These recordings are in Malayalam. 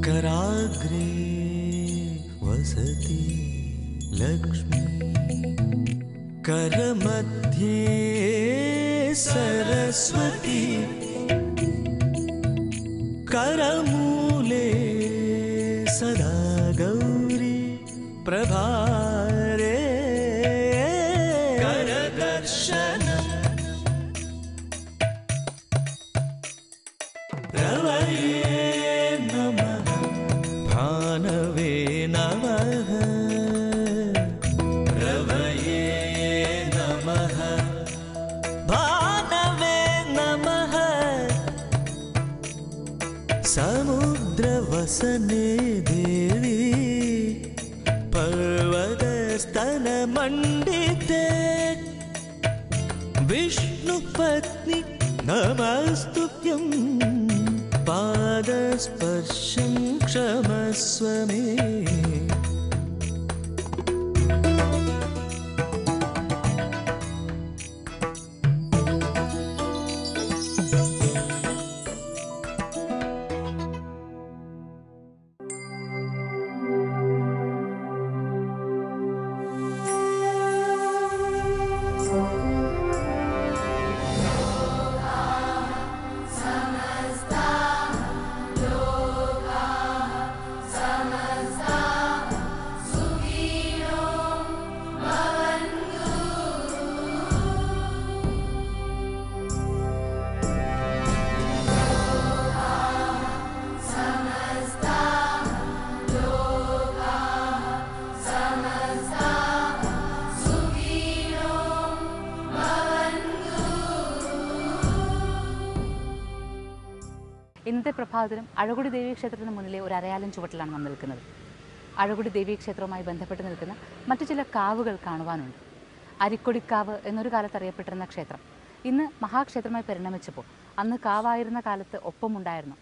कराग्रे वसति लक्ष्मी करमध्ये सरस्वती करमूले सदा गौरी प्रभारे करदर्शनम् रवये नमः भानवे नमः रवये नमः भानवे नमः समुद्रवसने देवी पर्वतस्तनमण्डिते विष्णुपत्नी नमस्तुभ्यं पादस्पर्शं क्षमस्व मे ഇന്നത്തെ പ്രഭാതത്തിലും അഴകൊടി ദേവീക്ഷേത്രത്തിന് മുന്നിലെ ഒരു അരയാലൻ ചുവട്ടിലാണ് നാം നിൽക്കുന്നത്. അഴകൊടി ദേവീക്ഷേത്രവുമായി ബന്ധപ്പെട്ട് നിൽക്കുന്ന മറ്റു ചില കാവുകൾ കാണുവാനുണ്ട്. അരിക്കൊടിക്കാവ് എന്നൊരു കാലത്ത് അറിയപ്പെട്ടിരുന്ന ക്ഷേത്രം ഇന്ന് മഹാക്ഷേത്രമായി പരിണമിച്ചപ്പോൾ അന്ന് കാവായിരുന്ന കാലത്ത്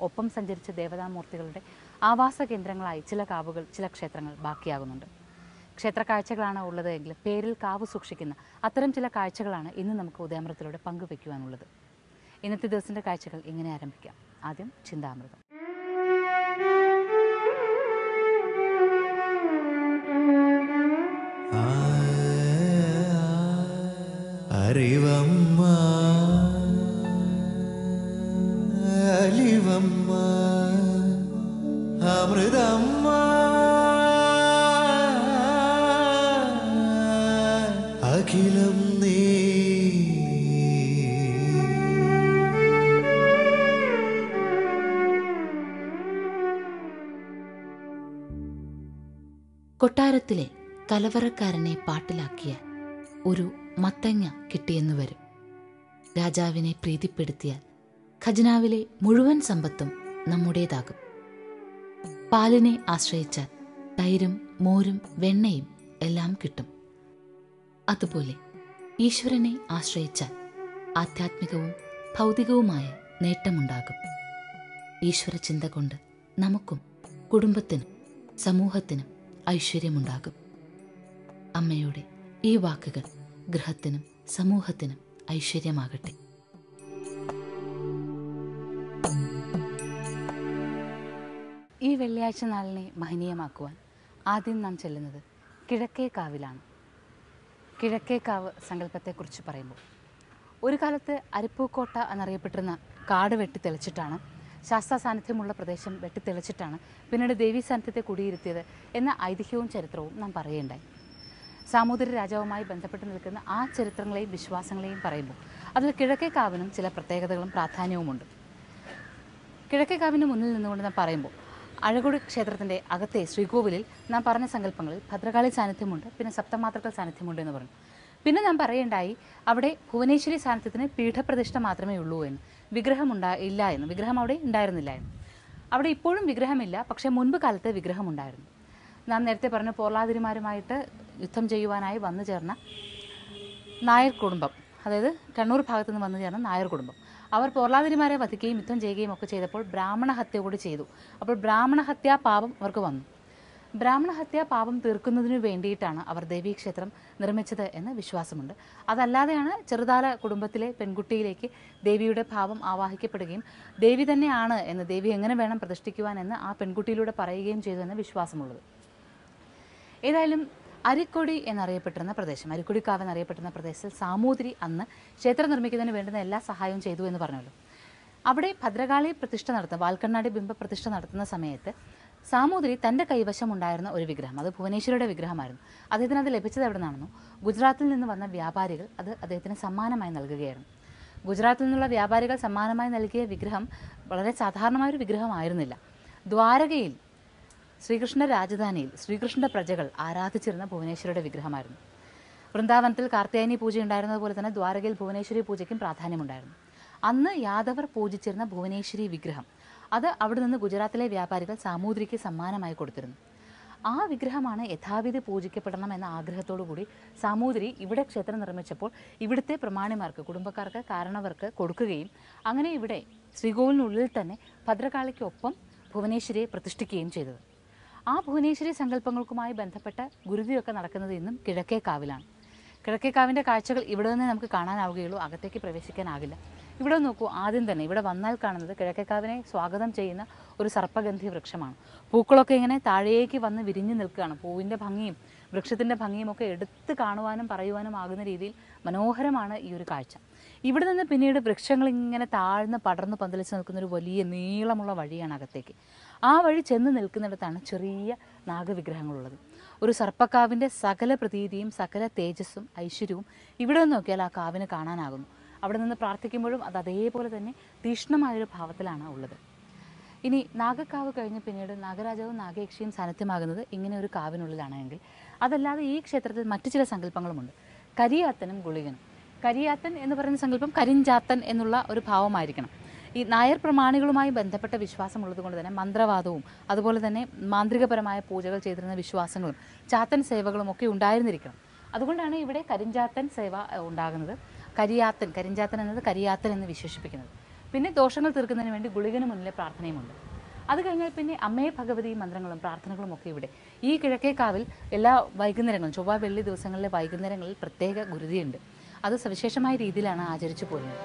ഒപ്പം സഞ്ചരിച്ച ദേവതാമൂർത്തികളുടെ ആവാസ കേന്ദ്രങ്ങളായി ചില കാവുകൾ, ചില ക്ഷേത്രങ്ങൾ ബാക്കിയാകുന്നുണ്ട്. ക്ഷേത്ര കാഴ്ചകളാണ് ഉള്ളത് എങ്കിൽ പേരിൽ കാവ് സൂക്ഷിക്കുന്ന അത്തരം ചില കാഴ്ചകളാണ് ഇന്ന് നമുക്ക് ഉദയമൃതത്തിലൂടെ പങ്കുവയ്ക്കുവാനുള്ളത്. ഇന്നത്തെ ദിവസത്തിൻ്റെ കാഴ്ചകൾ ഇങ്ങനെ ആരംഭിക്കാം. ആദ്യം ചിന്താമൃതം. അറിവമ്മ അലിവമ്മ അമൃതമ്മ അഖിലം നീ കൊട്ടാരത്തിലെ കലവറക്കാരനെ പാട്ടിലാക്കിയ ഒരു മത്തങ്ങ കിട്ടിയെന്ന് വരും. രാജാവിനെ പ്രീതിപ്പെടുത്തിയാൽ ഖജനാവിലെ മുഴുവൻ സമ്പത്തും നമ്മുടേതാകും. പാലിനെ ആശ്രയിച്ചാൽ തൈരും മോരും വെണ്ണയും എല്ലാം കിട്ടും. അതുപോലെ ഈശ്വരനെ ആശ്രയിച്ചാൽ ആധ്യാത്മികവും ഭൗതികവുമായ നേട്ടമുണ്ടാകും. ഈശ്വര ചിന്ത കൊണ്ട് നമുക്കും കുടുംബത്തിനും സമൂഹത്തിനും ഐശ്വര്യമുണ്ടാകും. അമ്മയുടെ ഈ വാക്കുകൾ ഗൃഹത്തിനും സമൂഹത്തിനും ഐശ്വര്യമാകട്ടെ. ഈ വെള്ളിയാഴ്ച നാളിനെ മഹനീയമാക്കുവാൻ ആദ്യം നാം ചെല്ലുന്നത് കിഴക്കേക്കാവിലാണ്. കിഴക്കേക്കാവ് സങ്കല്പത്തെക്കുറിച്ച് പറയുമ്പോൾ ഒരു കാലത്ത് അരിപ്പൂക്കോട്ട എന്നറിയപ്പെട്ടിരുന്ന കാട് വെട്ടിത്തെളിച്ചിട്ടാണ്, ശാസ്ത്ര സാന്നിധ്യമുള്ള പ്രദേശം വെട്ടിത്തെളിച്ചിട്ടാണ് പിന്നീട് ദേവീ സാന്നിധ്യത്തെ കുടിയിരുത്തിയത് എന്ന ഐതിഹ്യവും ചരിത്രവും നാം പറയുകയുണ്ടായി. സാമൂതിരി രാജാവുമായി ബന്ധപ്പെട്ട് നിൽക്കുന്ന ആ ചരിത്രങ്ങളെയും വിശ്വാസങ്ങളെയും പറയുമ്പോൾ അതിൽ കിഴക്കേക്കാവിനും ചില പ്രത്യേകതകളും പ്രാധാന്യവുമുണ്ട്. കിഴക്കേക്കാവിന് മുന്നിൽ നിന്നുകൊണ്ട് നാം പറയുമ്പോൾ അഴകൊടി ക്ഷേത്രത്തിൻ്റെ അകത്തെ ശ്രീകോവിലിൽ നാം പറഞ്ഞ സങ്കല്പങ്ങളിൽ ഭദ്രകാളി സാന്നിധ്യമുണ്ട്, പിന്നെ സപ്തമാതൃക്കൾ സാന്നിധ്യമുണ്ട് എന്ന് പറഞ്ഞു. പിന്നെ നാം പറയുണ്ടായി അവിടെ ഭുവനേശ്വരി സാന്നിധ്യത്തിന് പീഠപ്രതിഷ്ഠ മാത്രമേ ഉള്ളൂ എന്ന്, വിഗ്രഹം ഇല്ല എന്ന്, വിഗ്രഹം അവിടെ ഉണ്ടായിരുന്നില്ല എന്ന്. അവിടെ ഇപ്പോഴും വിഗ്രഹമില്ല, പക്ഷേ മുൻപ് കാലത്ത് വിഗ്രഹമുണ്ടായിരുന്നു. നാം നേരത്തെ പറഞ്ഞു പോർലാതിരിമാരുമായിട്ട് യുദ്ധം ചെയ്യുവാനായി വന്നു ചേർന്ന നായർ കുടുംബം, അതായത് കണ്ണൂർ ഭാഗത്തു നിന്ന് വന്നു ചേർന്ന നായർ കുടുംബം, അവർ പോർലാതിരിമാരെ വധിക്കുകയും യുദ്ധം ചെയ്യുകയും ഒക്കെ ചെയ്തപ്പോൾ ബ്രാഹ്മണ ഹത്യ കൂടി ചെയ്തു. അപ്പോൾ ബ്രാഹ്മണ ഹത്യാ പാപം അവർക്ക് വന്നു. ബ്രാഹ്മണ ഹത്യ പാപം തീർക്കുന്നതിനു വേണ്ടിയിട്ടാണ് അവർ ദേവീക്ഷേത്രം നിർമ്മിച്ചത് എന്ന് വിശ്വാസമുണ്ട്. അതല്ലാതെയാണ് ചെറുതാല കുടുംബത്തിലെ പെൺകുട്ടിയിലേക്ക് ദേവിയുടെ ഭാവം ആവാഹിക്കപ്പെടുകയും ദേവി തന്നെയാണ് എന്ന്, ദേവി എങ്ങനെ വേണം പ്രതിഷ്ഠിക്കുവാൻ എന്ന് ആ പെൺകുട്ടിയിലൂടെ പറയുകയും ചെയ്തു എന്ന് വിശ്വാസമുള്ളത്. ഏതായാലും അരിക്കൊടി എന്നറിയപ്പെട്ടിരുന്ന പ്രദേശം, അരിക്കൊടിക്കാവ് എന്നറിയപ്പെട്ടിരുന്ന പ്രദേശത്തിൽ സാമൂതിരി അന്ന് ക്ഷേത്രം നിർമ്മിക്കുന്നതിന് വേണ്ടുന്ന എല്ലാ സഹായവും ചെയ്തു എന്ന് പറഞ്ഞല്ലോ. അവിടെ ഭദ്രകാളി പ്രതിഷ്ഠ നടത്തുന്ന, വാൽക്കണ്ണാടി ബിംബ പ്രതിഷ്ഠ നടത്തുന്ന സമയത്ത് സാമൂതിരി തൻ്റെ കൈവശം ഉണ്ടായിരുന്ന ഒരു വിഗ്രഹം, അത് ഭുവനേശ്വരിയുടെ വിഗ്രഹമായിരുന്നു. അദ്ദേഹത്തിന് അത് ലഭിച്ചത് എവിടെ നിന്നാണെന്നോ, ഗുജറാത്തിൽ നിന്ന് വന്ന വ്യാപാരികൾ അത് അദ്ദേഹത്തിന് സമ്മാനമായി നൽകുകയായിരുന്നു. ഗുജറാത്തിൽ നിന്നുള്ള വ്യാപാരികൾ സമ്മാനമായി നൽകിയ വിഗ്രഹം വളരെ സാധാരണമായൊരു വിഗ്രഹമായിരുന്നില്ല. ദ്വാരകയിൽ ശ്രീകൃഷ്ണ രാജധാനിയിൽ ശ്രീകൃഷ്ണന്റെ പ്രജകൾ ആരാധിച്ചിരുന്ന ഭുവനേശ്വരിയുടെ വിഗ്രഹമായിരുന്നു. വൃന്ദാവനത്തിൽ കാർത്യായനി പൂജ ഉണ്ടായിരുന്നതുപോലെ തന്നെ ദ്വാരകയിൽ ഭുവനേശ്വരി പൂജയ്ക്കും പ്രാധാന്യമുണ്ടായിരുന്നു. അന്ന് യാദവർ പൂജിച്ചിരുന്ന ഭുവനേശ്വരി വിഗ്രഹം അത് അവിടെ നിന്ന് ഗുജറാത്തിലെ വ്യാപാരികൾ സാമൂതിരിക്ക് സമ്മാനമായി കൊടുത്തിരുന്നു. ആ വിഗ്രഹമാണ് യഥാവിധി പൂജിക്കപ്പെടണം എന്ന ആഗ്രഹത്തോടു കൂടി സാമൂതിരി ഇവിടെ ക്ഷേത്രം നിർമ്മിച്ചപ്പോൾ ഇവിടുത്തെ പ്രമാണിമാർക്ക്, കുടുംബക്കാർക്ക്, കാരണവർക്ക് കൊടുക്കുകയും അങ്ങനെ ഇവിടെ ശ്രീകോവിലിനുള്ളിൽ തന്നെ ഭദ്രകാളിക്കൊപ്പം ഭുവനേശ്വരിയെ പ്രതിഷ്ഠിക്കുകയും ചെയ്തത്. ആ ഭുവനേശ്വരി സങ്കല്പങ്ങൾക്കുമായി ബന്ധപ്പെട്ട ഗുരുതിയൊക്കെ നടക്കുന്നത് ഇന്നും കിഴക്കേക്കാവിലാണ്. കിഴക്കേക്കാവിൻ്റെ കാഴ്ചകൾ ഇവിടെ നിന്ന് നമുക്ക് കാണാനാവുകയുള്ളൂ, അകത്തേക്ക് പ്രവേശിക്കാനാകില്ല. ഇവിടെ നോക്കൂ, ആദ്യം തന്നെ ഇവിടെ വന്നാൽ കാണുന്നത് കിഴക്കേക്കാവിനെ സ്വാഗതം ചെയ്യുന്ന ഒരു സർപ്പഗന്ധി വൃക്ഷമാണ്. പൂക്കളൊക്കെ ഇങ്ങനെ താഴേക്ക് വന്ന് വിരിഞ്ഞു നിൽക്കുകയാണ്. പൂവിൻ്റെ ഭംഗിയും വൃക്ഷത്തിൻ്റെ ഭംഗിയും ഒക്കെ എടുത്ത് കാണുവാനും പറയുവാനും ആകുന്ന രീതിയിൽ മനോഹരമാണ് ഈ ഒരു കാഴ്ച. ഇവിടെ നിന്ന് പിന്നീട് വൃക്ഷങ്ങൾ ഇങ്ങനെ താഴ്ന്ന് പടർന്ന് പന്തലിച്ച് നിൽക്കുന്ന ഒരു വലിയ നീളമുള്ള വഴിയാണ് അകത്തേക്ക്. ആ വഴി ചെന്ന് നിൽക്കുന്നിടത്താണ് ചെറിയ നാഗവിഗ്രഹങ്ങളുള്ളത്. ഒരു സർപ്പക്കാവിൻ്റെ സകല പ്രതീതിയും സകല തേജസ്സും ഐശ്വര്യവും ഇവിടെ നിന്ന് നോക്കിയാൽ ആ കാവിന് കാണാനാകുന്നു. അവിടെ നിന്ന് പ്രാർത്ഥിക്കുമ്പോഴും അത് അതേപോലെ തന്നെ തീക്ഷ്ണമായൊരു ഭാവത്തിലാണ് ഉള്ളത്. ഇനി നാഗക്കാവ് കഴിഞ്ഞ് പിന്നീട് നാഗരാജാവും നാഗയക്ഷിയും സാന്നിധ്യമാകുന്നത് ഇങ്ങനെ ഒരു കാവിനുള്ളിലാണെങ്കിൽ, അതല്ലാതെ ഈ ക്ഷേത്രത്തിൽ മറ്റു ചില സങ്കല്പങ്ങളുമുണ്ട്. കരിയാത്തനും ഗുളികനും. കരിയാത്തൻ എന്ന് പറയുന്ന സങ്കല്പം കരിഞ്ചാത്തൻ എന്നുള്ള ഒരു ഭാവമായിരിക്കണം. ഈ നായർ പ്രമാണികളുമായി ബന്ധപ്പെട്ട വിശ്വാസമുള്ളത് കൊണ്ട് തന്നെ മന്ത്രവാദവും അതുപോലെ തന്നെ മാന്ത്രികപരമായ പൂജകൾ ചെയ്തിരുന്ന വിശ്വാസങ്ങളും ചാത്തൻ സേവകളും ഒക്കെ ഉണ്ടായിരുന്നിരിക്കണം. അതുകൊണ്ടാണ് ഇവിടെ കരിഞ്ചാത്തൻ സേവ ഉണ്ടാകുന്നത്. കരിഞ്ചാത്തൻ എന്നത് കരിയാത്തൻ എന്ന് വിശേഷിപ്പിക്കുന്നത്. പിന്നെ ദോഷങ്ങൾ തീർക്കുന്നതിന് വേണ്ടി ഗുളികന് മുന്നിലെ പ്രാർത്ഥനയുമുണ്ട്. അത് കഴിഞ്ഞാൽ പിന്നെ അമ്മേ ഭഗവതി മന്ത്രങ്ങളും പ്രാർത്ഥനകളും ഒക്കെ ഇവിടെ ഈ കിഴക്കേക്കാവിൽ എല്ലാ വൈകുന്നേരങ്ങളും, ചൊവ്വ വെള്ളി ദിവസങ്ങളിലെ വൈകുന്നേരങ്ങളിൽ പ്രത്യേക ഗുരുതിയുണ്ട്. അത് സവിശേഷമായ രീതിയിലാണ് ആചരിച്ചു പോരുന്നത്.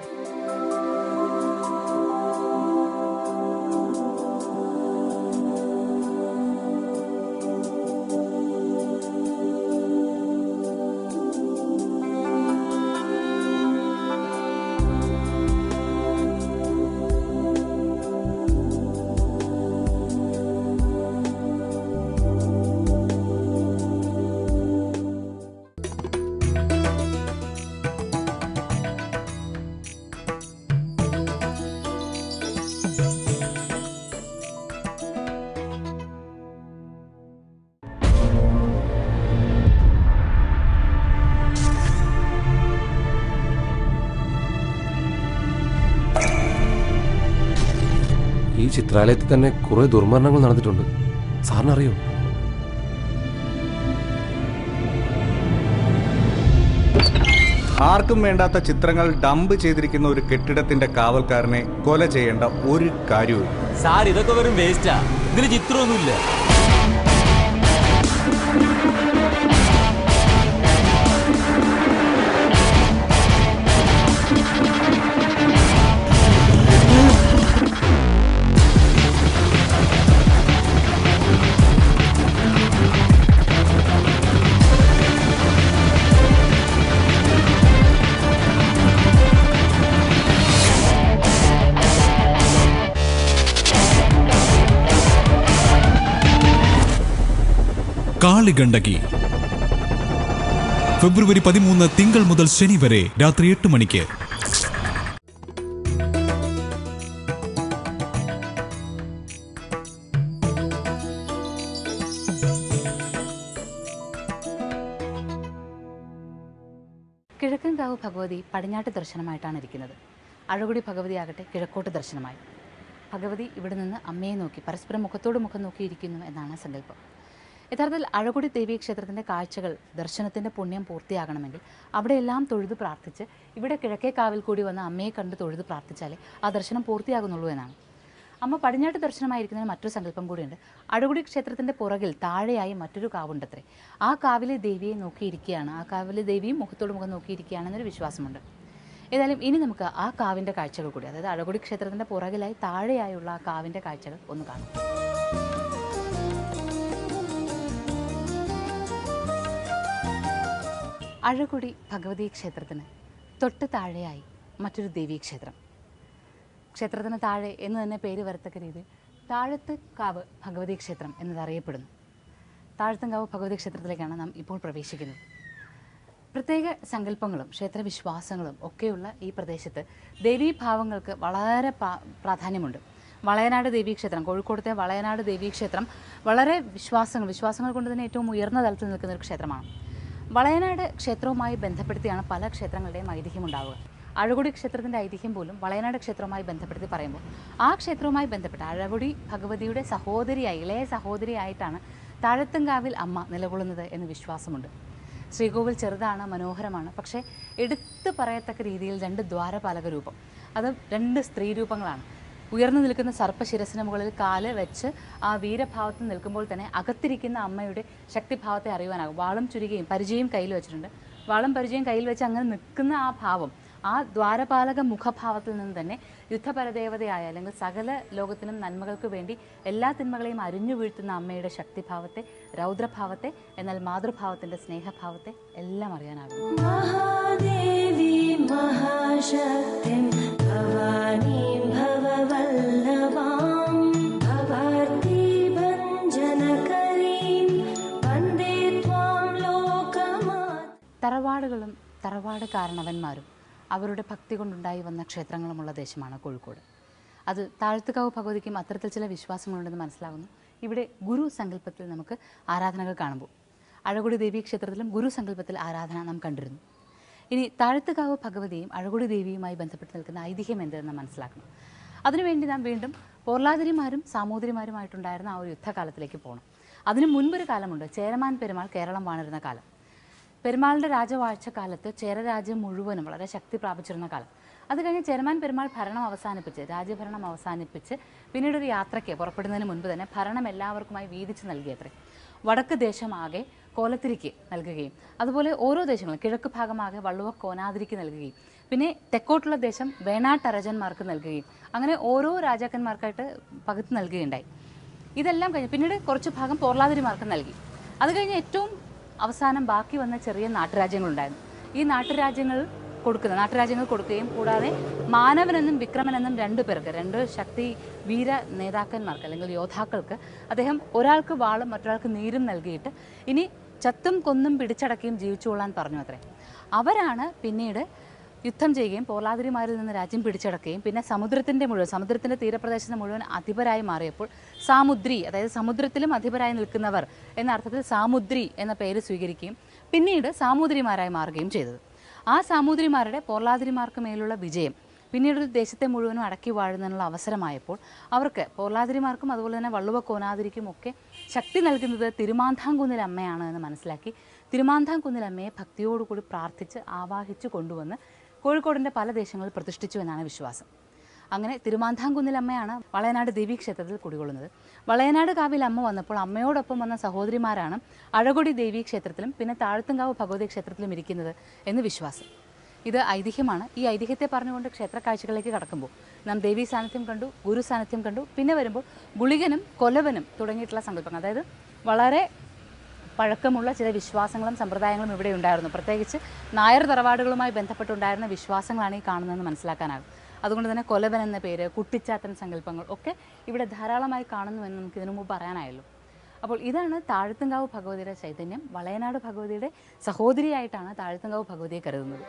ഈ ചിത്രാലയത്തിൽ തന്നെ കുറെ ദുർമരണങ്ങൾ നടന്നിട്ടുണ്ട്. സാറിനറിയോ? ആർക്കും വേണ്ടാത്ത ചിത്രങ്ങൾ ഡംപ് ചെയ്തിരിക്കുന്ന ഒരു കെട്ടിടത്തിന്റെ കാവൽക്കാരനെ കൊല ചെയ്യേണ്ട ഒരു കാര്യവും. സാർ ഇതൊക്കെ വെറും വേസ്റ്റാ, ഇതിന് ചിത്രമൊന്നുമില്ല. കാളിഗണ്ഡകി ഫെബ്രുവരി 13 തിങ്കൾ മുതൽ ശനി വരെ രാത്രി 8 മണിക്ക്. കിഴക്കൻകാവ് ഭഗവതി പടിഞ്ഞാട്ട് ദർശനമായിട്ടാണ് ഇരിക്കുന്നത്. അഴകുടി ഭഗവതി ആകട്ടെ കിഴക്കോട്ട് ദർശനമായി. ഭഗവതി ഇവിടെ നിന്ന് അമ്മയെ നോക്കി പരസ്പരം മുഖത്തോട് മുഖം നോക്കിയിരിക്കുന്നു എന്നാണ് സങ്കല്പം. യഥാർത്ഥത്തിൽ അഴകുടി ദേവീക്ഷേത്രത്തിൻ്റെ കാഴ്ചകൾ, ദർശനത്തിൻ്റെ പുണ്യം പൂർത്തിയാകണമെങ്കിൽ അവിടെയെല്ലാം തൊഴുത് പ്രാർത്ഥിച്ച് ഇവിടെ കിഴക്കേക്കാവിൽ കൂടി വന്ന് അമ്മയെ കണ്ട് തൊഴുത് പ്രാർത്ഥിച്ചാലേ ആ ദർശനം പൂർത്തിയാകുന്നുള്ളൂ എന്നാണ്. അമ്മ പടിഞ്ഞാട്ട് ദർശനമായിരിക്കുന്നതിന് മറ്റൊരു സങ്കല്പം കൂടിയുണ്ട്. അഴകൊടി ക്ഷേത്രത്തിൻ്റെ പുറകിൽ താഴെയായി മറ്റൊരു കാവുണ്ടത്രേ. ആ കാവിലെ ദേവിയെ നോക്കിയിരിക്കുകയാണ്, ആ കാവിലെ ദേവിയും മുഖത്തോട് മുഖം നോക്കിയിരിക്കുകയാണെന്നൊരു വിശ്വാസമുണ്ട്. ഏതായാലും ഇനി നമുക്ക് ആ കാവിൻ്റെ കാഴ്ചകൾ കൂടി, അതായത് അഴകൊടി ക്ഷേത്രത്തിൻ്റെ പുറകിലായി താഴെയായുള്ള ആ കാവിൻ്റെ കാഴ്ചകൾ ഒന്ന് കാണാം. അഴകൊടി ഭഗവതി ക്ഷേത്രത്തിന് തൊട്ട് താഴെയായി മറ്റൊരു ദേവീക്ഷേത്രം. ക്ഷേത്രത്തിന് താഴെ എന്ന് തന്നെ പേര് വരത്തക്ക രീതിയിൽ താഴത്ത് കാവ് ഭഗവതി ക്ഷേത്രം എന്നതറിയപ്പെടുന്നു. താഴത്തുംകാവ് ഭഗവതി ക്ഷേത്രത്തിലേക്കാണ് നാം ഇപ്പോൾ പ്രവേശിക്കുന്നത്. പ്രത്യേക സങ്കല്പങ്ങളും ക്ഷേത്രവിശ്വാസങ്ങളും ഒക്കെയുള്ള ഈ പ്രദേശത്ത് ദേവീഭാവങ്ങൾക്ക് വളരെ പ്രാധാന്യമുണ്ട്. വളയനാട് ദേവീക്ഷേത്രം, കോഴിക്കോടത്തെ വളയനാട് ദേവീക്ഷേത്രം വളരെ വിശ്വാസങ്ങൾ കൊണ്ട് തന്നെ ഏറ്റവും ഉയർന്ന തലത്തിൽ നിൽക്കുന്ന ഒരു ക്ഷേത്രമാണ്. വളയനാട് ക്ഷേത്രവുമായി ബന്ധപ്പെടുത്തിയാണ് പല ക്ഷേത്രങ്ങളുടെയും ഐതിഹ്യം ഉണ്ടാവുക. അഴകൊടി ക്ഷേത്രത്തിൻ്റെ ഐതിഹ്യം പോലും വളയനാട് ക്ഷേത്രവുമായി ബന്ധപ്പെടുത്തി പറയുമ്പോൾ ആ ക്ഷേത്രവുമായി ബന്ധപ്പെട്ട് അഴകൊടി ഭഗവതിയുടെ സഹോദരിയായി, ഇളയ സഹോദരിയായിട്ടാണ് താഴത്തുംകാവിൽ അമ്മ നിലകൊള്ളുന്നത് എന്ന് വിശ്വാസമുണ്ട്. ശ്രീകോവിൽ ചെറുതാണ്, മനോഹരമാണ്. പക്ഷേ എടുത്തു പറയത്തക്ക രീതിയിൽ 2 ദ്വാരപാലക രൂപം, അത് 2 സ്ത്രീ രൂപങ്ങളാണ്. ഉയർന്നു നിൽക്കുന്ന സർപ്പശിരസിന് മുകളിൽ കാല് വെച്ച് ആ വീരഭാവത്തിൽ നിൽക്കുമ്പോൾ തന്നെ അകത്തിരിക്കുന്ന അമ്മയുടെ ശക്തിഭാവത്തെ അറിയുവാനാകും. വാളും ചുരികയും പരിചയം കയ്യിൽ വെച്ചിട്ടുണ്ട്. വാളും പരിചയം കയ്യിൽ വെച്ച് അങ്ങനെ നിൽക്കുന്ന ആ ഭാവം, ആ ദ്വാരപാലക മുഖഭാവത്തിൽ നിന്ന് തന്നെ യുദ്ധപരദേവതയായ അല്ലെങ്കിൽ സകല ലോകത്തിനും നന്മകൾക്ക് വേണ്ടി എല്ലാ തിന്മകളെയും അരിഞ്ഞു വീഴ്ത്തുന്ന അമ്മയുടെ ശക്തിഭാവത്തെ, രൗദ്രഭാവത്തെ, എന്നാൽ മാതൃഭാവത്തിൻ്റെ സ്നേഹഭാവത്തെ എല്ലാം അറിയാനാകും. മഹാദേവി മഹാശക്തി ഭവാനി ഭവവല്ലഭാം ഭവതി ഭഞ്ജനകരീം വന്ദേ ത്വാം ലോകമാത. തറവാടുകളും തറവാട് കാരണവന്മാരും അവരുടെ ഭക്തി കൊണ്ടുണ്ടായി വന്ന ക്ഷേത്രങ്ങളുമുള്ള ദേശമാണ് കോഴിക്കോട്. അത് താഴത്തുകാവ് ഭഗവതിക്കും അത്തരത്തിൽ ചില വിശ്വാസങ്ങളുണ്ടെന്ന് മനസ്സിലാകുന്നു. ഇവിടെ ഗുരു സങ്കല്പത്തിൽ നമുക്ക് ആരാധനകൾ കാണുമ്പോൾ അഴകൊടി ദേവീ ക്ഷേത്രത്തിലും ഗുരു സങ്കല്പത്തിൽ ആരാധന നാം കണ്ടിരുന്നു. ഇനി താഴത്തുകാവ് ഭഗവതിയും അഴകൊടി ദേവിയുമായി ബന്ധപ്പെട്ട് നിൽക്കുന്ന ഐതിഹ്യം എന്തെന്ന് മനസ്സിലാക്കണം. അതിനുവേണ്ടി നാം വീണ്ടും പോർലാതിരിമാരും സാമൂതിരിമാരുമായിട്ടുണ്ടായിരുന്ന ആ ഒരു യുദ്ധകാലത്തിലേക്ക് പോകണം. അതിനു മുൻപൊരു കാലമുണ്ട്, ചേരമാൻ പെരുമാൾ കേരളം വാണിരുന്ന കാലം. പെരുമാളിൻ്റെ രാജവാഴ്ചക്കാലത്ത് ചേരരാജ്യം മുഴുവനും വളരെ ശക്തി പ്രാപിച്ചിരുന്ന കാലം. അത് കഴിഞ്ഞ് ചേരമാൻ പെരുമാൾ രാജ്യഭരണം അവസാനിപ്പിച്ച് പിന്നീട് ഒരു യാത്രയ്ക്ക് പുറപ്പെടുന്നതിന് മുൻപ് തന്നെ ഭരണം എല്ലാവർക്കുമായി വീതിച്ച് നൽകിയത്രേ. വടക്ക് ദേശമാകെ കോലത്തിരിക്ക് നൽകുകയും അതുപോലെ ഓരോ ദേശങ്ങളും കിഴക്ക് ഭാഗമാകെ വള്ളുവ കോനാതിരിക്ക് നൽകുകയും പിന്നെ തെക്കോട്ടുള്ള ദേശം വേണാട്ടരജന്മാർക്ക് നൽകുകയും അങ്ങനെ ഓരോ രാജാക്കന്മാർക്കായിട്ട് പകുത്ത് നൽകുകയുണ്ടായി. ഇതെല്ലാം കഴിഞ്ഞ് പിന്നീട് കുറച്ച് ഭാഗം പോർലാതിരിമാർക്ക് നൽകി. അത് കഴിഞ്ഞ് ഏറ്റവും അവസാനം ബാക്കി വന്ന ചെറിയ നാട്ടുരാജ്യങ്ങളുണ്ടായിരുന്നു. ഈ നാട്ടുരാജ്യങ്ങൾ കൊടുക്കുകയും കൂടാതെ മാനവനെന്നും വിക്രമനെന്നും 2 പേർക്ക്, 2 ശക്തി വീര നേതാക്കന്മാർക്ക് അല്ലെങ്കിൽ യോദ്ധാക്കൾക്ക് അദ്ദേഹം ഒരാൾക്ക് വാളും മറ്റൊരാൾക്ക് നീരും നൽകിയിട്ട് ഇനി ചത്തും കൊന്നും പിടിച്ചടക്കുകയും ജീവിച്ചുകൊള്ളാൻ പറഞ്ഞു അത്രേ. അവരാണ് പിന്നീട് യുദ്ധം ചെയ്യുകയും പോർലാതിരിമാരിൽ നിന്ന് രാജ്യം പിടിച്ചടക്കുകയും പിന്നെ സമുദ്രത്തിൻ്റെ തീരപ്രദേശത്ത് മുഴുവൻ അധിപരായി മാറിയപ്പോൾ സാമുദ്രി, അതായത് സമുദ്രത്തിലും അധിപരായി നിൽക്കുന്നവർ എന്ന അർത്ഥത്തിൽ സാമുദ്രി എന്ന പേര് സ്വീകരിക്കുകയും പിന്നീട് സാമൂതിരിമാരായി മാറുകയും ചെയ്തത്. ആ സാമൂതിരിമാരുടെ പോർലാതിരിമാർക്ക് മേലുള്ള വിജയം പിന്നീട് ദേശത്തെ മുഴുവനും അടക്കി വാഴുന്നതിനുള്ള അവസരമായപ്പോൾ അവർക്ക് പോർലാതിരിമാർക്കും അതുപോലെ തന്നെ വള്ളുവ കോനാതിരിക്കും ഒക്കെ ശക്തി നൽകുന്നത് തിരുമാന്താംകുന്നിൽ അമ്മയാണ് എന്ന് മനസ്സിലാക്കി തിരുമാന്താംകുന്നിൽ അമ്മയെ ഭക്തിയോടുകൂടി പ്രാർത്ഥിച്ച് ആവാഹിച്ചു കൊണ്ടുവന്ന് കോഴിക്കോടിൻ്റെ പല ദേശങ്ങളിൽ പ്രതിഷ്ഠിച്ചു എന്നാണ് വിശ്വാസം. അങ്ങനെ തിരുമാന്താംകുന്നിൽ അമ്മയാണ് വളയനാട് ദേവീക്ഷേത്രത്തിൽ കുടികൊള്ളുന്നത്. വളയനാട് കാവിൽ അമ്മ വന്നപ്പോൾ അമ്മയോടൊപ്പം വന്ന സഹോദരിമാരാണ് അഴകൊടി ദേവീക്ഷേത്രത്തിലും പിന്നെ താഴത്തുംകാവ് ഭഗവതി ക്ഷേത്രത്തിലും ഇരിക്കുന്നത് എന്ന് വിശ്വാസം. ഇത് ഐതിഹ്യമാണ്. ഈ ഐതിഹ്യത്തെ പറഞ്ഞുകൊണ്ട് ക്ഷേത്ര കാഴ്ചകളിലേക്ക് കടക്കുമ്പോൾ നാം ദേവീ സാന്നിധ്യം കണ്ടു, ഗുരു സാന്നിധ്യം കണ്ടു. പിന്നെ വരുമ്പോൾ ഗുളികനും കൊലവനും തുടങ്ങിയിട്ടുള്ള സങ്കല്പങ്ങൾ, അതായത് വളരെ പഴക്കമുള്ള ചില വിശ്വാസങ്ങളും സമ്പ്രദായങ്ങളും ഇവിടെ ഉണ്ടായിരുന്നു. പ്രത്യേകിച്ച് നായർ തറവാടുകളുമായി ബന്ധപ്പെട്ടുണ്ടായിരുന്ന വിശ്വാസങ്ങളാണ് ഈ കാണുന്നതെന്ന് മനസ്സിലാക്കാനാകും. അതുകൊണ്ട് തന്നെ കൊലവൻ എന്ന പേര്, കുട്ടിച്ചാത്തൻ സങ്കല്പങ്ങൾ ഒക്കെ ഇവിടെ ധാരാളമായി കാണുന്നുവെന്ന് നമുക്ക് ഇതിനു മുമ്പ് പറയാനായല്ലോ. അപ്പോൾ ഇതാണ് താഴത്തുംകാവ് ഭഗവതിയുടെ ചൈതന്യം. വളയനാട് ഭഗവതിയുടെ സഹോദരിയായിട്ടാണ് താഴത്തുംകാവ് ഭഗവതിയെ കരുതുന്നത്.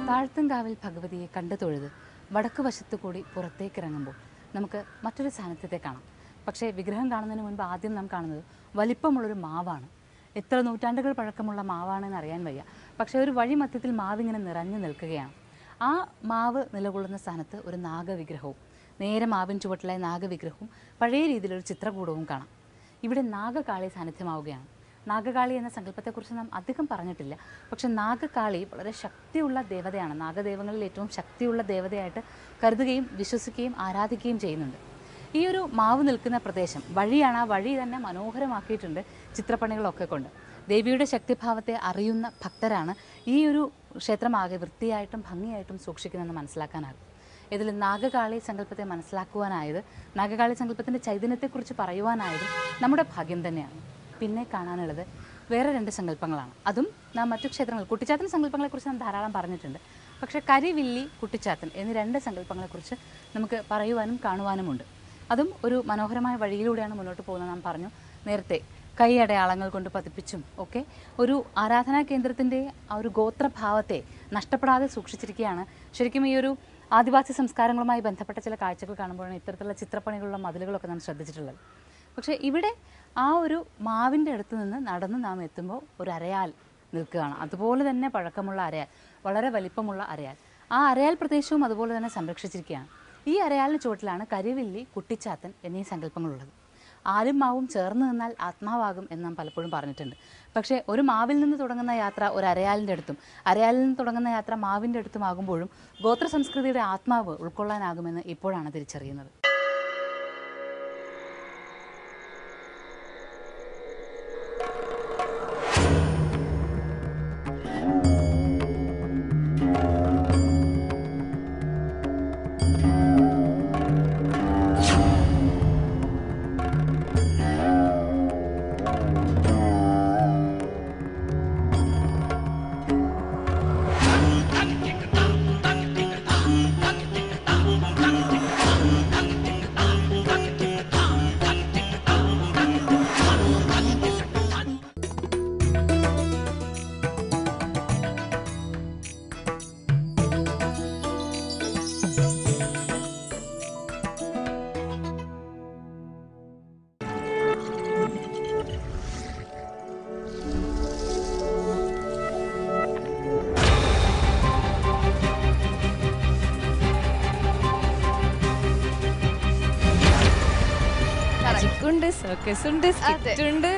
താഴത്തുംകാവിൽ ഭഗവതിയെ കണ്ടു തൊഴുത് വടക്ക് വശത്തു കൂടി പുറത്തേക്ക് ഇറങ്ങുമ്പോൾ നമുക്ക് മറ്റൊരു സാന്നിധ്യത്തെ കാണാം. പക്ഷേ വിഗ്രഹം കാണുന്നതിന് മുൻപ് ആദ്യം നാം കാണുന്നത് വലിപ്പമുള്ളൊരു മാവാണ്. എത്ര നൂറ്റാണ്ടുകൾ പഴക്കമുള്ള മാവാണെന്ന് അറിയാൻ വയ്യ. പക്ഷേ ഒരു വഴി മധ്യത്തിൽ മാവിങ്ങനെ നിറഞ്ഞു നിൽക്കുകയാണ്. ആ മാവ് നിലകൊള്ളുന്ന സ്ഥാനത്ത് ഒരു നാഗവിഗ്രഹവും, നേരെ മാവിൻ ചുവട്ടിലായ നാഗവിഗ്രഹവും പഴയ രീതിയിലൊരു ചിത്രകൂടവും കാണാം. ഇവിടെ നാഗകാളി സാന്നിധ്യമാവുകയാണ്. നാഗകാളി എന്ന സങ്കല്പത്തെക്കുറിച്ച് നാം അധികം പറഞ്ഞിട്ടില്ല. പക്ഷെ നാഗകാളി വളരെ ശക്തിയുള്ള ദേവതയാണ്. നാഗദേവങ്ങളിൽ ഏറ്റവും ശക്തിയുള്ള ദേവതയായിട്ട് കരുതുകയും വിശ്വസിക്കുകയും ആരാധിക്കുകയും ചെയ്യുന്നുണ്ട്. ഈ ഒരു മാവ് നിൽക്കുന്ന പ്രദേശം വഴിയാണ്. ആ വഴി തന്നെ മനോഹരമാക്കിയിട്ടുണ്ട് ചിത്രപ്പണികളൊക്കെ കൊണ്ട്. ദേവിയുടെ ശക്തിഭാവത്തെ അറിയുന്ന ഭക്തരാണ് ഈ ഒരു ക്ഷേത്രമാകെ വൃത്തിയായിട്ടും ഭംഗിയായിട്ടും സൂക്ഷിക്കുന്നതെന്ന് മനസ്സിലാക്കാനാകും. ഇതിൽ നാഗകാളി സങ്കല്പത്തെ മനസ്സിലാക്കുവാനായത്, നാഗകാളി സങ്കല്പത്തിൻ്റെ ചൈതന്യത്തെക്കുറിച്ച് പറയുവാനായതും നമ്മുടെ ഭാഗ്യം തന്നെയാണ്. പിന്നെ കാണാനുള്ളത് വേറെ 2 സങ്കല്പങ്ങളാണ്. അതും നാം മറ്റു ക്ഷേത്രങ്ങൾ, കുട്ടിച്ചാത്തൻ സങ്കല്പങ്ങളെക്കുറിച്ച് നാം ധാരാളം പറഞ്ഞിട്ടുണ്ട്. പക്ഷേ കരിവില്ലി, കുട്ടിച്ചാത്തൻ എന്നീ 2 സങ്കല്പങ്ങളെക്കുറിച്ച് നമുക്ക് പറയുവാനും കാണുവാനുമുണ്ട്. അതും ഒരു മനോഹരമായ വഴിയിലൂടെയാണ് മുന്നോട്ട് പോകുന്നത്. നാം പറഞ്ഞു നേരത്തെ, കൈ അടയാളങ്ങൾ കൊണ്ട് പതിപ്പിച്ചും ഒക്കെ ഒരു ആരാധനാ കേന്ദ്രത്തിൻ്റെ ആ ഒരു ഗോത്രഭാവത്തെ നഷ്ടപ്പെടാതെ സൂക്ഷിച്ചിരിക്കുകയാണ്. ശരിക്കും ഈ ഒരു ആദിവാസി സംസ്കാരങ്ങളുമായി ബന്ധപ്പെട്ട ചില കാഴ്ചകൾ കാണുമ്പോഴാണ് ഇത്തരത്തിലുള്ള ചിത്രപ്പണികളുള്ള മതിലുകളൊക്കെ നാം ശ്രദ്ധിച്ചിട്ടുള്ളത്. പക്ഷേ ഇവിടെ ആ ഒരു മാവിൻ്റെ അടുത്ത് നിന്ന് നടന്ന് നാം എത്തുമ്പോൾ ഒരു അരയാൽ നിൽക്കുകയാണ്. അതുപോലെ തന്നെ പഴക്കമുള്ള അരയാൽ, വളരെ വലിപ്പമുള്ള അരയാൽ. ആ അരയാൽ പ്രദേശവും അതുപോലെ തന്നെ സംരക്ഷിച്ചിരിക്കുകയാണ്. ഈ അരയാലിന് ചുവട്ടിലാണ് കരിവില്ലി, കുട്ടിച്ചാത്തൻ എന്നീ സങ്കല്പങ്ങളുള്ളത്. ആലും മാവും ചേർന്ന് നിന്നാൽ ആത്മാവാകും എന്ന് നാം പലപ്പോഴും പറഞ്ഞിട്ടുണ്ട്. പക്ഷേ ഒരു മാവിൽ നിന്ന് തുടങ്ങുന്ന യാത്ര ഒരു അരയാലിൻ്റെ അടുത്തും, അരയാലിൽ നിന്ന് തുടങ്ങുന്ന യാത്ര മാവിൻ്റെ അടുത്തുമാകുമ്പോഴും ഗോത്ര സംസ്കൃതിയുടെ ആത്മാവ് ഉൾക്കൊള്ളാനാകുമെന്ന് ഇപ്പോഴാണ് തിരിച്ചറിയുന്നത്. ഉണ്ട്, സർക്കസ് ഉണ്ട്, സ്കിറ്റ് ഉണ്ട്.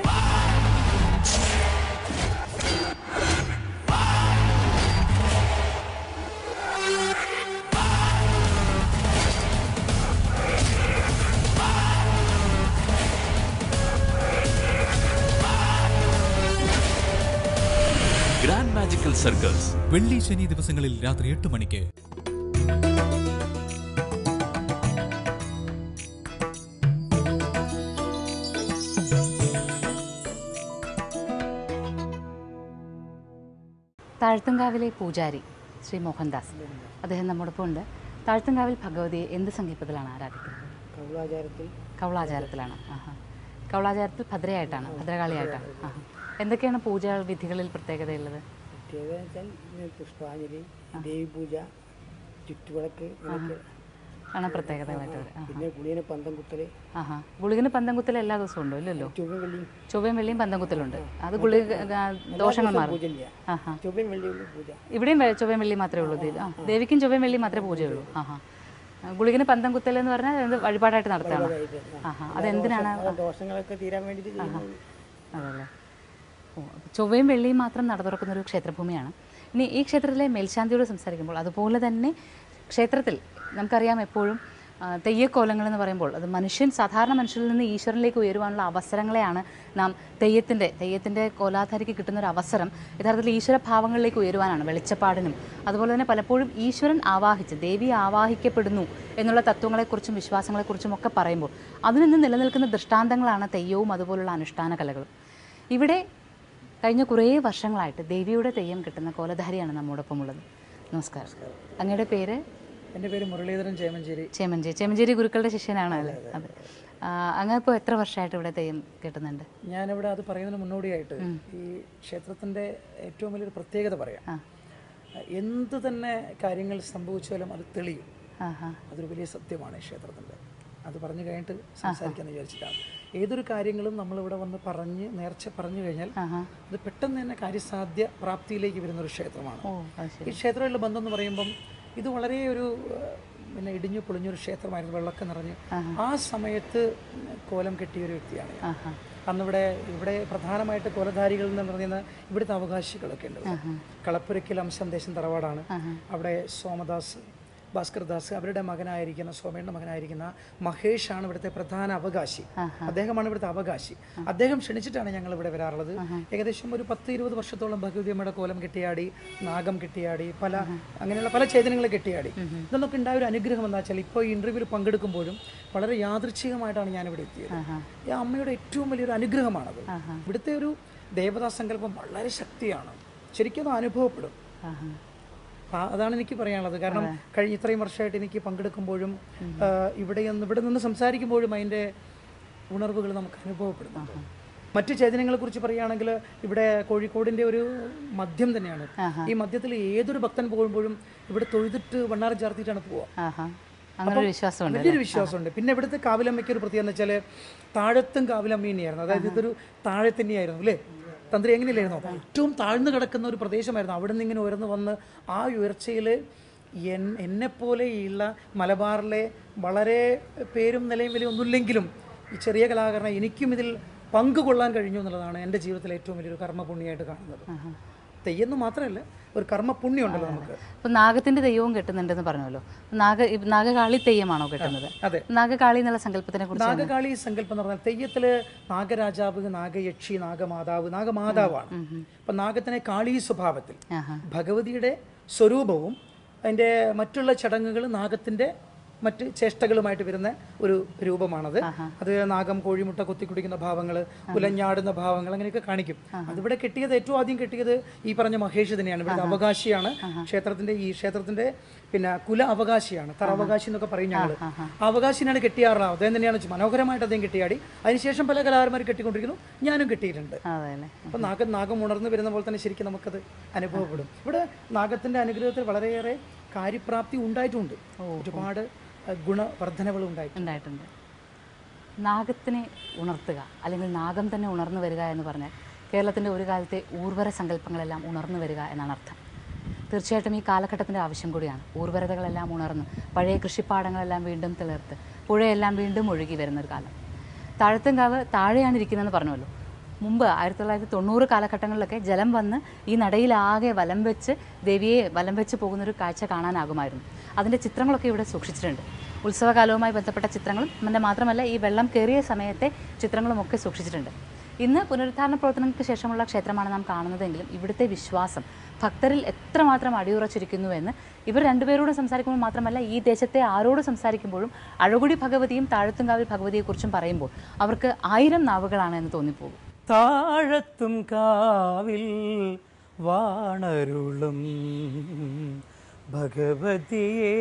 ഗ്രാൻഡ് മാജിക്കൽ സർക്കസ് വെള്ളി ശനി ദിവസങ്ങളിൽ രാത്രി 8 മണിക്ക്. താഴ്ത്തുംകാവിലെ പൂജാരി ശ്രീ മോഹൻദാസ്, അദ്ദേഹം നമ്മോടൊപ്പം ഉണ്ട്. താഴ്ത്തുംകാവിൽ ഭഗവതിയെ എന്ത് സങ്കല്പത്തിലാണ് ആരാധിക്കുന്നത്? കൗളാചാരത്തിലാണ്. കൗളാചാരത്തിൽ ഭദ്രയായിട്ടാണ്, ഭദ്രകാളിയായിട്ടാണ്. എന്തൊക്കെയാണ് പൂജ വിധികളിൽ പ്രത്യേകതയുള്ളത്? പുഷ്പാഞ്ജലി, ദേവി പൂജ, ചുറ്റുവിളക്ക് ആണ് പ്രത്യേകതകളായിട്ട്. പിന്നെ ഗുളികന് പന്തം കുത്തല്. ഗുളികന് പന്തം കുത്തൽ എല്ലാ ദിവസവും ഉണ്ടോ? ഇല്ലല്ലോ. ചൊവ്വയും വെള്ളിയും പന്തം കുത്തലുണ്ട്. അത് ഗുളിക ദോഷങ്ങൾ മാറും. ഇവിടെയും ചൊവ്വയും വെള്ളിയും മാത്രമേ ഉള്ളൂ. ദേവിക്കും ചൊവ്വയും വെള്ളിയും മാത്രമേ പൂജയുള്ളൂ. ഗുളികന് പന്തം കുത്തൽ എന്ന് പറഞ്ഞാൽ എന്ത് വഴിപാടായിട്ട് നടത്തണം? അതെന്തിനാണ്? അതല്ലേ. ചൊവ്വയും വെള്ളിയും മാത്രം നട തുറക്കുന്ന ഒരു ക്ഷേത്രഭൂമിയാണ്. ഇനി ഈ ക്ഷേത്രത്തിലെ മേൽശാന്തിയോട് സംസാരിക്കുമ്പോൾ അതുപോലെ തന്നെ ക്ഷേത്രത്തിൽ നമുക്കറിയാം എപ്പോഴും തെയ്യക്കോലങ്ങൾ എന്ന് പറയുമ്പോൾ അത് സാധാരണ മനുഷ്യരിൽ നിന്ന് ഈശ്വരനിലേക്ക് ഉയരുവാനുള്ള അവസരങ്ങളെയാണ് നാം തെയ്യത്തിൻ്റെ കോലാധാരിക്ക് കിട്ടുന്ന ഒരു അവസരം യഥാർത്ഥത്തിൽ ഈശ്വരഭാവങ്ങളിലേക്ക് ഉയരുവാനാണ്, വെളിച്ചപ്പാടിനും. അതുപോലെ തന്നെ പലപ്പോഴും ഈശ്വരൻ ദേവി ആവാഹിക്കപ്പെടുന്നു എന്നുള്ള തത്വങ്ങളെക്കുറിച്ചും വിശ്വാസങ്ങളെക്കുറിച്ചും ഒക്കെ പറയുമ്പോൾ അതിൽ നിന്ന് നിലനിൽക്കുന്ന ദൃഷ്ടാന്തങ്ങളാണ് തെയ്യവും അതുപോലുള്ള അനുഷ്ഠാന കലകളും. ഇവിടെ കഴിഞ്ഞ കുറേ വർഷങ്ങളായിട്ട് ദേവിയുടെ തെയ്യം കിട്ടുന്ന കോലധാരിയാണ് നമ്മോടൊപ്പം ഉള്ളത്. നമസ്കാരം. അങ്ങയുടെ പേര്? എൻ്റെ പേര് മുരളീധരൻ ചേമഞ്ചേരി ഗുരുക്കളുടെ ശിഷ്യനാണ് അല്ലേ? അതെ. അങ്ങ് ഇപ്പോൾ എത്ര വർഷമായിട്ട് ഇവിടെ തെയ്യം കിട്ടുന്നുണ്ട്? ഞാനിവിടെ അത് പറയുന്നതിന് മുന്നോടിയായിട്ട് ഈ ക്ഷേത്രത്തിൻ്റെ ഏറ്റവും വലിയൊരു പ്രത്യേകത പറയാം. എന്ത് തന്നെ കാര്യങ്ങൾ സംഭവിച്ചാലും അത് തെളിയും. അതൊരു വലിയ സത്യമാണ് ഈ ക്ഷേത്രത്തിൻ്റെ. അത് പറഞ്ഞു കഴിഞ്ഞിട്ട് സംസാരിക്കാമെന്ന് വിചാരിച്ചിട്ടാണ്. ഏതൊരു കാര്യങ്ങളും നമ്മളിവിടെ വന്ന് നേർച്ച പറഞ്ഞു കഴിഞ്ഞാൽ അത് പെട്ടെന്ന് തന്നെ കാര്യസാധ്യ പ്രാപ്തിയിലേക്ക് വരുന്നൊരു ക്ഷേത്രമാണ്. ഈ ക്ഷേത്രമായിട്ടുള്ള ബന്ധം എന്ന് പറയുമ്പം ഇത് വളരെ ഒരു പിന്നെ ഇടിഞ്ഞു പൊളിഞ്ഞൊരു ക്ഷേത്രമായിരുന്നു, വെള്ളമൊക്കെ നിറഞ്ഞ്. ആ സമയത്ത് കോലം കെട്ടിയൊരു വ്യക്തിയാണ്. ഇവിടെ പ്രധാനമായിട്ട് കോലധാരികൾ എന്ന് പറയുന്ന ഇവിടുത്തെ അവകാശികളൊക്കെ ഉണ്ട്. കളപ്പുരയ്ക്കൽ അംശം തറവാടാണ്. അവിടെ സോമദാസ്, ഭാസ്കർദാസ്, അവരുടെ മകനായിരിക്കുന്ന സോമയുടെ മകനായിരിക്കുന്ന മഹേഷാണ് ഇവിടുത്തെ പ്രധാന അവകാശി. അദ്ദേഹമാണ് ഇവിടുത്തെ അവകാശി. അദ്ദേഹം ക്ഷണിച്ചിട്ടാണ് ഞങ്ങൾ ഇവിടെ വരാറുള്ളത്. ഏകദേശം ഒരു 10-20 വർഷത്തോളം ഭഗവതി അമ്മയുടെ കോലം കെട്ടിയാടി, നാഗം കെട്ടിയാടി, അങ്ങനെയുള്ള പല ചേതനങ്ങൾ കെട്ടിയാടി. ഇതൊക്കെ ഉണ്ടായ ഒരു അനുഗ്രഹം എന്താ വെച്ചാൽ ഇപ്പോൾ ഈ ഇന്റർവ്യൂവിൽ പങ്കെടുക്കുമ്പോഴും വളരെ യാദൃച്ഛികമായിട്ടാണ് ഞാനിവിടെ എത്തിയത്. ഈ അമ്മയുടെ ഏറ്റവും വലിയൊരു അനുഗ്രഹമാണത്. ഇവിടുത്തെ ഒരു ദേവതാ സങ്കല്പം വളരെ ശക്തിയാണ്, ശരിക്കും അത് അനുഭവപ്പെടും. അതാണ് എനിക്ക് പറയാനുള്ളത്. കാരണം കഴിഞ്ഞ ഇത്രയും വർഷമായിട്ട് എനിക്ക് പങ്കെടുക്കുമ്പോഴും ഇവിടെ നിന്ന് സംസാരിക്കുമ്പോഴും അതിൻ്റെ ഉണർവുകൾ നമുക്ക് അനുഭവപ്പെടുന്നുണ്ട്. മറ്റു ചൈതന്യങ്ങളെ കുറിച്ച് പറയുകയാണെങ്കിൽ ഇവിടെ കോഴിക്കോടിൻ്റെ ഒരു മദ്യം തന്നെയാണ്. ഈ മദ്യത്തിൽ ഏതൊരു ഭക്തൻ പോകുമ്പോഴും ഇവിടെ തൊഴുതിട്ട് വണ്ണാറ് ചാർത്തിയിട്ടാണ് പോവുക. വലിയൊരു വിശ്വാസമുണ്ട്. പിന്നെ ഇവിടുത്തെ കാവിലമ്മയ്ക്ക് ഒരു പ്രത്യേകത എന്ന് വെച്ചാൽ താഴത്തും കാവിലമ്മ തന്നെയായിരുന്നു. അതായത് ഇതൊരു താഴെ തന്നെയായിരുന്നു അല്ലേ തന്ത്രി, എങ്ങനെയല്ലായിരുന്നു? ഏറ്റവും താഴ്ന്നു കിടക്കുന്ന ഒരു പ്രദേശമായിരുന്നു. അവിടെ നിന്ന് ഇങ്ങനെ ഉയർന്നു വന്ന് ആ ഉയർച്ചയിൽ എന്നെപ്പോലെയുള്ള മലബാറിലെ വളരെ പേരും നിലയും വലിയ ഒന്നുമില്ലെങ്കിലും ഈ ചെറിയ കലാകാരനെ എനിക്കും ഇതിൽ പങ്കുകൊള്ളാൻ കഴിഞ്ഞു എന്നുള്ളതാണ് എൻ്റെ ജീവിതത്തിലെ ഏറ്റവും വലിയൊരു കർമ്മപുണ്യമായിട്ട് കാണുന്നത്. തെയ്യെന്ന് മാത്രമല്ല, ഒരു കർമ്മ പുണ്യം ഉണ്ടല്ലോ നമുക്ക്. ഇപ്പൊ നാഗത്തിന്റെ തെയ്യവും കെട്ടുന്നുണ്ടെന്ന് പറഞ്ഞല്ലോ. നാഗകാളി തെയ്യമാണോ കെട്ടുന്നത്? അതെ. നാഗകാളി എന്നുള്ള സങ്കല്പത്തിനെ കുറിച്ച്. നാഗകാളി സങ്കല്പം എന്ന് പറഞ്ഞാൽ തെയ്യത്തില് നാഗരാജാവ്, നാഗയക്ഷി, നാഗമാതാവാണ്. അപ്പൊ നാഗത്തിനെ കാളി സ്വഭാവത്തിൽ, ഭഗവതിയുടെ സ്വരൂപവും അതിന്റെ മറ്റുള്ള ചടങ്ങുകൾ നാഗത്തിന്റെ മറ്റ് ചേഷ്ടകളുമായിട്ട് വരുന്ന ഒരു രൂപമാണത്. അത് നാഗം കോഴിമുട്ട കൊത്തിക്കുടിക്കുന്ന ഭാവങ്ങൾ, ഉലഞ്ഞാടുന്ന ഭാവങ്ങൾ, അങ്ങനെയൊക്കെ കാണിക്കും. അതിവിടെ കെട്ടിയത്, ഏറ്റവും ആദ്യം കെട്ടിയത് ഈ പറഞ്ഞ മഹേഷ് തന്നെയാണ്. ഇവിടുത്തെ അവകാശിയാണ് ഈ ക്ഷേത്രത്തിന്റെ പിന്നെ കുല അവകാശിയാണ്. തറവകാശി എന്നൊക്കെ പറയും ഞങ്ങൾ. അവകാശിനാണ് കെട്ടിയാറുള്ളത്. അദ്ദേഹം തന്നെയാണ് മനോഹരമായിട്ട് അദ്ദേഹം കെട്ടിയാടി. അതിനുശേഷം പല കലാകാരന്മാർ കെട്ടിക്കൊണ്ടിരിക്കുന്നു, ഞാനും കെട്ടിയിട്ടുണ്ട്. അപ്പൊ നാഗം ഉണർന്നു വരുന്ന പോലെ തന്നെ ശരിക്കും നമുക്കത് അനുഭവപ്പെടും. ഇവിടെ നാഗത്തിന്റെ അനുഗ്രഹത്തിൽ വളരെയേറെ കാര്യപ്രാപ്തി ഉണ്ടായിട്ടുണ്ട്. ഒരുപാട് ഗുണവർദ്ധനകൾ ഉണ്ടായിട്ടുണ്ട്. നാഗത്തിനെ ഉണർത്തുക അല്ലെങ്കിൽ നാഗം തന്നെ ഉണർന്നു വരിക എന്ന് പറഞ്ഞാൽ കേരളത്തിൻ്റെ ഒരു കാലത്തെ ഊർവര സങ്കല്പങ്ങളെല്ലാം ഉണർന്നു വരിക എന്നാണ് അർത്ഥം. തീർച്ചയായിട്ടും ഈ കാലഘട്ടത്തിൻ്റെ ആവശ്യം കൂടിയാണ്. ഊർവരതകളെല്ലാം ഉണർന്ന് പഴയ കൃഷിപ്പാടങ്ങളെല്ലാം വീണ്ടും തിളർത്ത് പുഴയെല്ലാം വീണ്ടും ഒഴുകി വരുന്നൊരു കാലം. താഴത്തുംകാവ് താഴെയാണ് ഇരിക്കുന്നതെന്ന് പറഞ്ഞല്ലോ. മുമ്പ് 1990 കാലഘട്ടങ്ങളിലൊക്കെ ജലം വന്ന് ഈ നടയിലാകെ ദേവിയെ വലം വെച്ച് പോകുന്നൊരു കാഴ്ച കാണാനാകുമായിരുന്നു. അതിൻ്റെ ചിത്രങ്ങളൊക്കെ ഇവിടെ സൂക്ഷിച്ചിട്ടുണ്ട്. ഉത്സവകാലവുമായി ബന്ധപ്പെട്ട ചിത്രങ്ങളും മാത്രമല്ല ഈ വെള്ളം കയറിയ സമയത്തെ ചിത്രങ്ങളുമൊക്കെ സൂക്ഷിച്ചിട്ടുണ്ട്. ഇന്ന് പുനരുദ്ധാരണ പ്രവർത്തനങ്ങൾക്ക് ശേഷമുള്ള ക്ഷേത്രമാണ് നാം കാണുന്നതെങ്കിലും ഇവിടുത്തെ വിശ്വാസം ഭക്തരിൽ എത്രമാത്രം അടിയുറച്ചിരിക്കുന്നുവെന്ന് ഇവർ രണ്ടുപേരോടും സംസാരിക്കുമ്പോൾ മാത്രമല്ല ഈ ദേശത്തെ ആരോട് സംസാരിക്കുമ്പോഴും അഴകുടി ഭഗവതിയും താഴത്തുംകാവിൽ ഭഗവതിയെക്കുറിച്ചും പറയുമ്പോൾ അവർക്ക് 1000 നാവുകളാണ് എന്ന് തോന്നിപ്പോകും. താഴത്തും കാവിൽ വാണരുളും ഭഗവതിയെ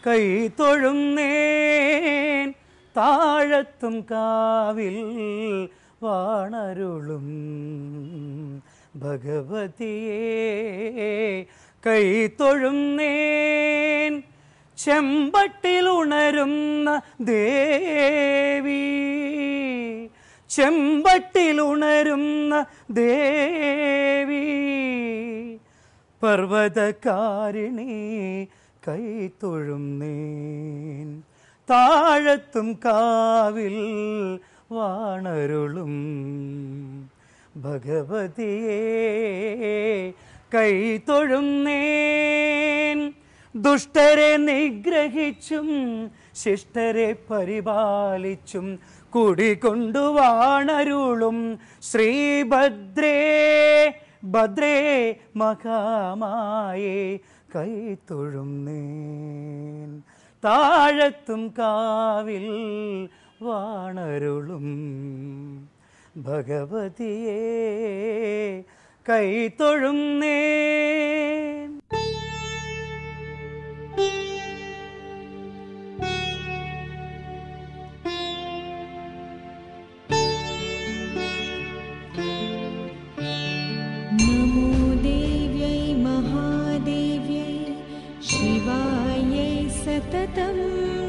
കൈതൊഴുന്നേൻ, താഴത്തും കാവിൽ വാണരുളും ഭഗവതിയെ കൈതൊഴുന്നേൻ, ചെമ്പട്ടിൽ ഉണരുന്ന ദേവി, ചെമ്പട്ടിലുണരുന്ന ദേവി, പർവ്വതകാരിണി കൈതൊഴുന്നേൻ, താഴത്തും കാവിൽ വാണരുളും ഭഗവതിയെ കൈതൊഴുന്നേൻ, ദുഷ്ടരെ നിഗ്രഹിച്ചും ശിഷ്ടരെ പരിപാലിച്ചും കുടികൊണ്ടുവാണരുളും ശ്രീഭദ്രേ, ഭദ്രേ മഹാമായേ കൈതൊഴുന്നേൻ, താഴത്തും കാവിൽ വാണരുളും ഭഗവതിയെ കൈതൊഴുന്നേൻ. नमो देव्यै महादेव्यै शिवाय सततं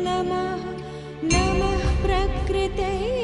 नमः नमः प्रकृतये